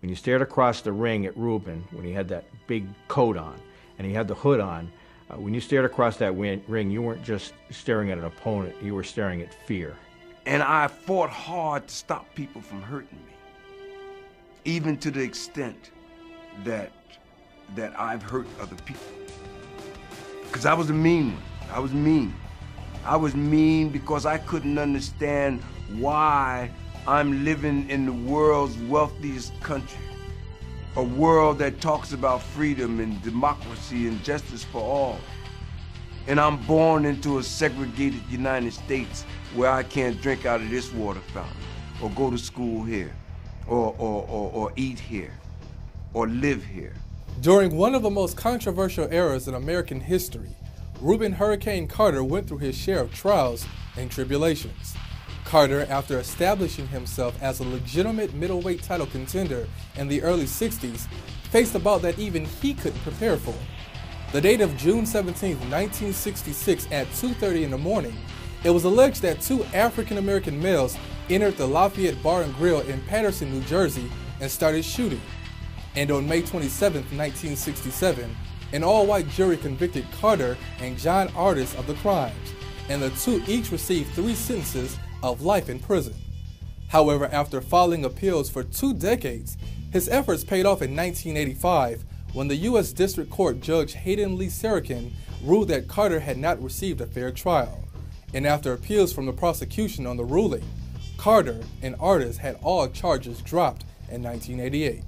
When you stared across the ring at Rubin, when he had that big coat on and he had the hood on, when you stared across that ring, you weren't just staring at an opponent, you were staring at fear. And I fought hard to stop people from hurting me, even to the extent that I've hurt other people. Because I was a mean one. I was mean. I was mean because I couldn't understand why I'm living in the world's wealthiest country. A world that talks about freedom and democracy and justice for all. And I'm born into a segregated United States where I can't drink out of this water fountain, or go to school here, or eat here, or live here. During one of the most controversial eras in American history, Rubin Hurricane Carter went through his share of trials and tribulations. Carter, after establishing himself as a legitimate middleweight title contender in the early 60s, faced a bout that even he couldn't prepare for. The date of June 17, 1966 at 2:30 in the morning, it was alleged that two African-American males entered the Lafayette Bar and Grill in Paterson, New Jersey, and started shooting. And on May 27, 1967, an all-white jury convicted Carter and John Artis of the crimes, and the two each received 3 sentences of life in prison. However, after filing appeals for 2 decades, his efforts paid off in 1985 when the U.S. District Court Judge Hayden Lee Sarakin ruled that Carter had not received a fair trial. And after appeals from the prosecution on the ruling, Carter and Artis had all charges dropped in 1988.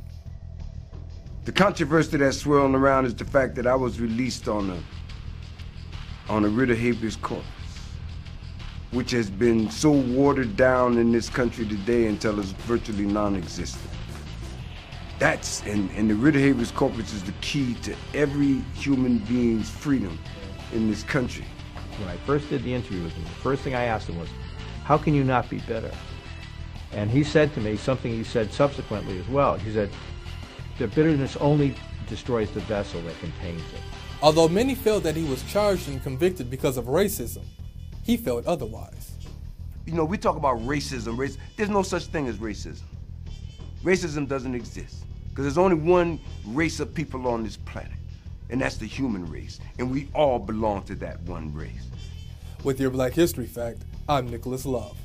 The controversy that's swirling around is the fact that I was released on a writ of habeas corpus, which has been so watered down in this country today until it's virtually non-existent. And the writ of habeas corpus is the key to every human being's freedom in this country. When I first did the interview with him, the first thing I asked him was, how can you not be bitter? And he said to me something he said subsequently as well. He said, the bitterness only destroys the vessel that contains it. Although many felt that he was charged and convicted because of racism, he felt otherwise. You know, we talk about racism. There's no such thing as racism. Racism doesn't exist because there's only one race of people on this planet, and that's the human race, and we all belong to that one race. With your Black History Fact, I'm Nicholas Love.